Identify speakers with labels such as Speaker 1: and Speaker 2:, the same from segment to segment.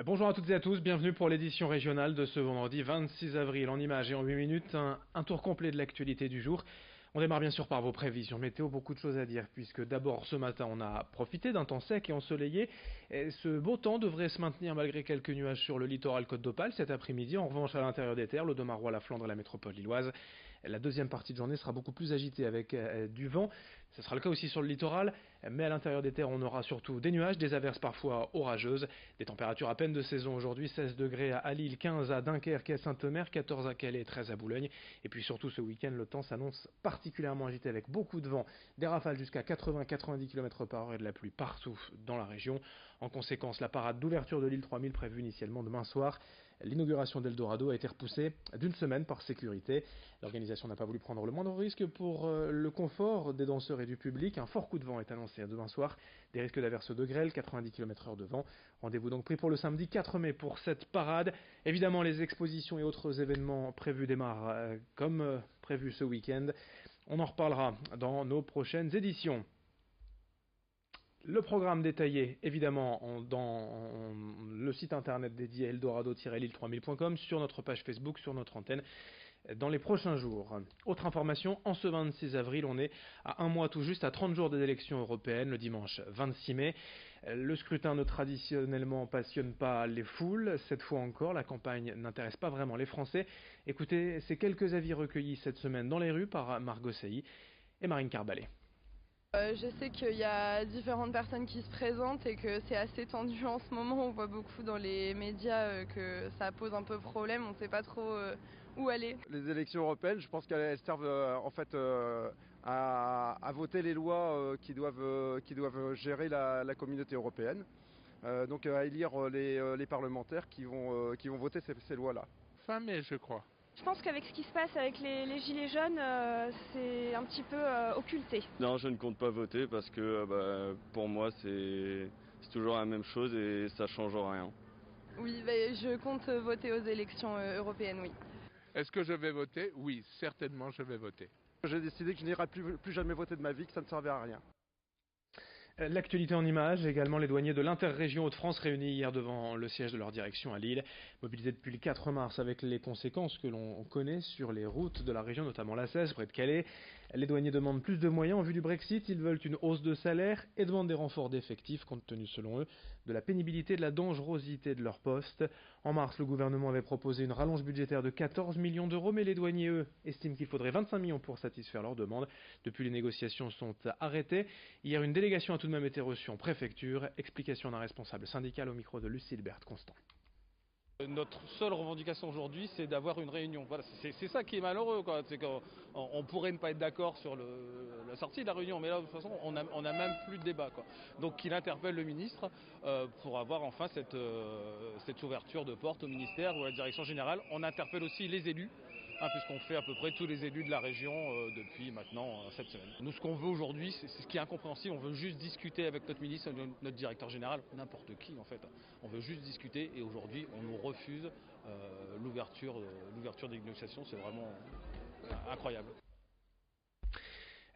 Speaker 1: Bonjour à toutes et à tous, bienvenue pour l'édition régionale de ce vendredi 26 avril. En images et en 8 minutes, un tour complet de l'actualité du jour. On démarre bien sûr par vos prévisions météo, beaucoup de choses à dire puisque d'abord ce matin on a profité d'un temps sec et ensoleillé. Et ce beau temps devrait se maintenir malgré quelques nuages sur le littoral Côte d'Opale cet après-midi. En revanche à l'intérieur des terres, l'Audomarois, la Flandre et la métropole lilloise, la deuxième partie de journée sera beaucoup plus agitée avec du vent. Ce sera le cas aussi sur le littoral, mais à l'intérieur des terres, on aura surtout des nuages, des averses parfois orageuses, des températures à peine de saison aujourd'hui, 16 degrés à Lille, 15 à Dunkerque et à Saint-Omer, 14 à Calais, 13 à Boulogne. Et puis surtout ce week-end, le temps s'annonce particulièrement agité avec beaucoup de vent, des rafales jusqu'à 80-90 km par heure et de la pluie partout dans la région. En conséquence, la parade d'ouverture de l'île 3000 prévue initialement demain soir, l'inauguration d'Eldorado a été repoussée d'une semaine par sécurité. L'organisation n'a pas voulu prendre le moindre risque pour le confort des danseurs et du public. Un fort coup de vent est annoncé à demain soir. Des risques d'averses de grêle, 90 km/h de vent. Rendez-vous donc pris pour le samedi 4 mai pour cette parade. Évidemment, les expositions et autres événements prévus démarrent comme prévu ce week-end. On en reparlera dans nos prochaines éditions. Le programme détaillé, évidemment, dans le site internet dédié eldorado-lille3000.com, sur notre page Facebook, sur notre antenne, dans les prochains jours. Autre information, en ce 26 avril, on est à un mois tout juste, à 30 jours des élections européennes, le dimanche 26 mai. Le scrutin ne traditionnellement passionne pas les foules. Cette fois encore, la campagne n'intéresse pas vraiment les Français. Écoutez ces quelques avis recueillis cette semaine dans les rues par Margot Sailly et Marine Carbalet.
Speaker 2: Je sais qu'il y a différentes personnes qui se présentent et que c'est assez tendu en ce moment. On voit beaucoup dans les médias que ça pose un peu problème. On ne sait pas trop où aller.
Speaker 3: Les élections européennes, je pense qu'elles servent à voter les lois qui doivent gérer la communauté européenne. Donc à élire les parlementaires qui vont voter ces lois-là.
Speaker 4: Fin mai, je crois.
Speaker 5: Je pense qu'avec ce qui se passe avec les gilets jaunes, c'est un petit peu occulté.
Speaker 6: Non, je ne compte pas voter parce que pour moi c'est toujours la même chose et ça change rien.
Speaker 2: Oui, je compte voter aux élections européennes, oui.
Speaker 4: Est-ce que je vais voter? Oui, certainement je vais voter.
Speaker 3: J'ai décidé que je n'irai plus jamais voter de ma vie, que ça ne servait à rien.
Speaker 1: L'actualité en images, également les douaniers de l'Interrégion Hauts-de-France réunis hier devant le siège de leur direction à Lille, mobilisés depuis le 4 mars avec les conséquences que l'on connaît sur les routes de la région, notamment la 16 près de Calais. Les douaniers demandent plus de moyens en vue du Brexit, ils veulent une hausse de salaire et demandent des renforts d'effectifs compte tenu selon eux de la pénibilité et de la dangerosité de leur poste. En mars, le gouvernement avait proposé une rallonge budgétaire de 14 millions d'euros, mais les douaniers, eux, estiment qu'il faudrait 25 millions pour satisfaire leurs demandes. Depuis, les négociations sont arrêtées. Hier, une délégation a tout de même été reçue en préfecture. Explication d'un responsable syndical au micro de Lucille Constant.
Speaker 7: Notre seule revendication aujourd'hui, c'est d'avoir une réunion. Voilà, c'est ça qui est malheureux, quoi. C'est qu'on pourrait ne pas être d'accord sur la sortie de la réunion, mais là, de toute façon, on a même plus de débat, quoi. Donc, qu'il interpelle le ministre pour avoir enfin cette ouverture de porte au ministère ou à la direction générale. On interpelle aussi les élus, puisqu'on fait à peu près tous les élus de la région depuis maintenant 7 semaines. Nous, ce qu'on veut aujourd'hui, c'est ce qui est incompréhensible. On veut juste discuter avec notre ministre, notre directeur général, n'importe qui en fait. On veut juste discuter et aujourd'hui, on nous refuse l'ouverture des négociations. C'est vraiment incroyable.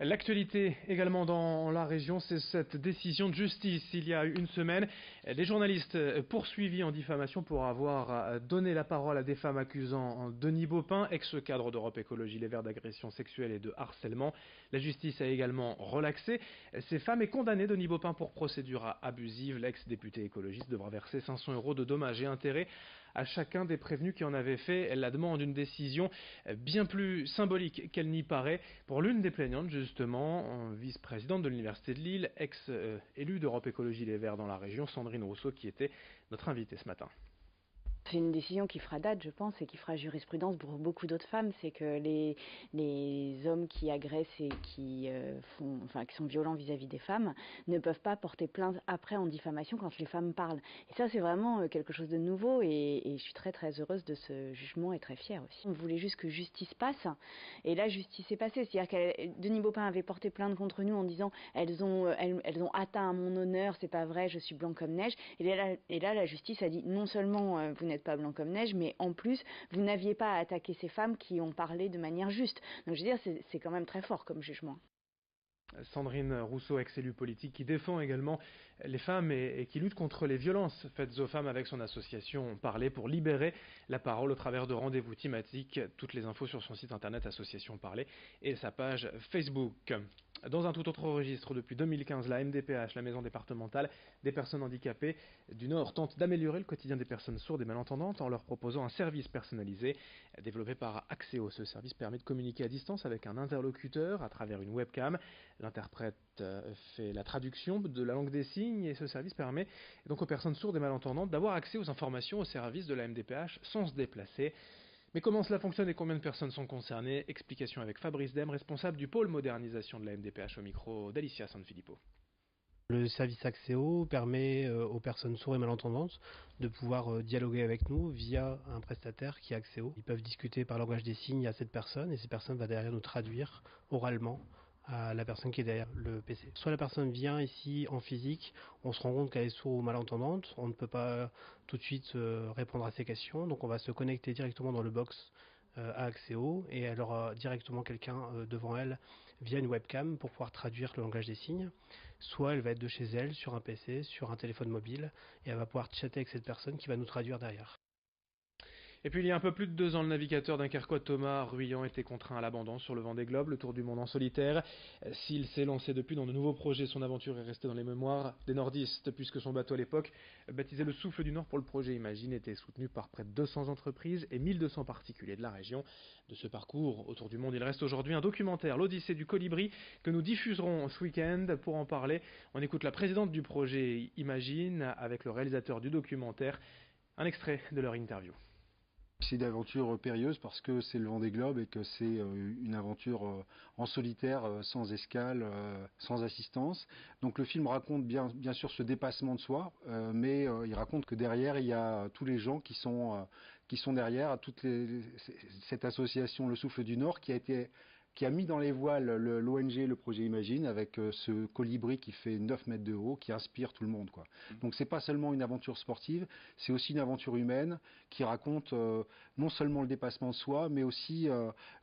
Speaker 1: L'actualité également dans la région, c'est cette décision de justice. Il y a une semaine, les journalistes poursuivis en diffamation pour avoir donné la parole à des femmes accusant Denis Baupin, ex-cadre d'Europe Écologie Les Verts, d'agression sexuelle et de harcèlement. La justice a également relaxé ces femmes et condamné Denis Baupin pour procédure abusive. L'ex-député écologiste devra verser 500 € de dommages et intérêts à chacun des prévenus qui en avaient fait la demande. Une décision bien plus symbolique qu'elle n'y paraît pour l'une des plaignantes, justement, vice-présidente de l'Université de Lille, ex-élue d'Europe Écologie Les Verts dans la région, Sandrine Rousseau, qui était notre invitée ce matin.
Speaker 8: C'est une décision qui fera date, je pense, et qui fera jurisprudence pour beaucoup d'autres femmes. C'est que les hommes qui agressent et qui sont violents vis-à-vis des femmes ne peuvent pas porter plainte après en diffamation quand les femmes parlent. Et ça, c'est vraiment quelque chose de nouveau et je suis très très heureuse de ce jugement et très fière aussi. On voulait juste que justice passe et là, justice est passée. C'est-à-dire que Denis Baupin avait porté plainte contre nous en disant elles ont atteint à mon honneur, c'est pas vrai, je suis blanc comme neige. Et là, la justice a dit non seulement vous n'êtes pas blanc comme neige, mais en plus, vous n'aviez pas à attaquer ces femmes qui ont parlé de manière juste. Donc je veux dire, c'est quand même très fort comme jugement.
Speaker 1: Sandrine Rousseau, ex-élue politique, qui défend également les femmes et qui lutte contre les violences faites aux femmes avec son association Parler pour libérer la parole au travers de rendez-vous thématiques. Toutes les infos sur son site internet Association Parler et sa page Facebook. Dans un tout autre registre, depuis 2015, la MDPH, la Maison départementale des personnes handicapées du Nord, tente d'améliorer le quotidien des personnes sourdes et malentendantes en leur proposant un service personnalisé développé par Axéo. Ce service permet de communiquer à distance avec un interlocuteur à travers une webcam. L'interprète fait la traduction de la langue des signes et ce service permet donc aux personnes sourdes et malentendantes d'avoir accès aux informations au service de la MDPH sans se déplacer. Mais comment cela fonctionne et combien de personnes sont concernées? Explication avec Fabrice Dem, responsable du pôle modernisation de la MDPH au micro d'Alicia Sanfilippo.
Speaker 9: Le service Axéo permet aux personnes sourdes et malentendantes de pouvoir dialoguer avec nous via un prestataire qui est Axéo. Ils peuvent discuter par langage des signes à cette personne et cette personne va derrière nous traduire oralement à la personne qui est derrière le PC. Soit la personne vient ici en physique, on se rend compte qu'elle est sourde ou malentendante, on ne peut pas tout de suite répondre à ses questions, donc on va se connecter directement dans le box à Axéo et elle aura directement quelqu'un devant elle via une webcam pour pouvoir traduire le langage des signes. Soit elle va être de chez elle, sur un PC, sur un téléphone mobile et elle va pouvoir chatter avec cette personne qui va nous traduire derrière.
Speaker 1: Et puis il y a un peu plus de 2 ans, le navigateur dunkerquois Thomas Ruyant était contraint à l'abandon sur le Vendée Globe, le tour du monde en solitaire. S'il s'est lancé depuis dans de nouveaux projets, son aventure est restée dans les mémoires des nordistes, puisque son bateau à l'époque, baptisé le Souffle du Nord pour le projet Imagine, était soutenu par près de 200 entreprises et 1200 particuliers de la région. De ce parcours autour du monde, il reste aujourd'hui un documentaire, l'Odyssée du Colibri, que nous diffuserons ce week-end. Pour en parler, on écoute la présidente du projet Imagine avec le réalisateur du documentaire. Un extrait de leur interview.
Speaker 10: C'est une aventure périlleuse parce que c'est le Vendée Globe et que c'est une aventure en solitaire, sans escale, sans assistance. Donc le film raconte bien sûr ce dépassement de soi, mais il raconte que derrière il y a tous les gens qui sont derrière, cette association Le Souffle du Nord qui a mis dans les voiles l'ONG, le projet Imagine, avec ce colibri qui fait 9 mètres de haut, qui inspire tout le monde, quoi. Donc c'est pas seulement une aventure sportive, c'est aussi une aventure humaine qui raconte non seulement le dépassement de soi, mais aussi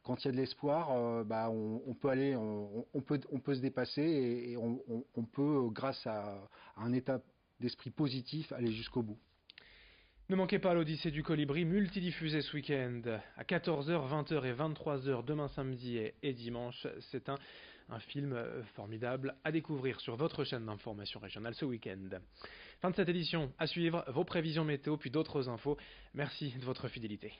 Speaker 10: quand il y a de l'espoir, on peut se dépasser et on peut, grâce à un état d'esprit positif, aller jusqu'au bout.
Speaker 1: Ne manquez pas l'Odyssée du Colibri, multidiffusée ce week-end à 14h, 20h et 23h demain samedi et dimanche. C'est un film formidable à découvrir sur votre chaîne d'information régionale ce week-end. Fin de cette édition, à suivre vos prévisions météo puis d'autres infos. Merci de votre fidélité.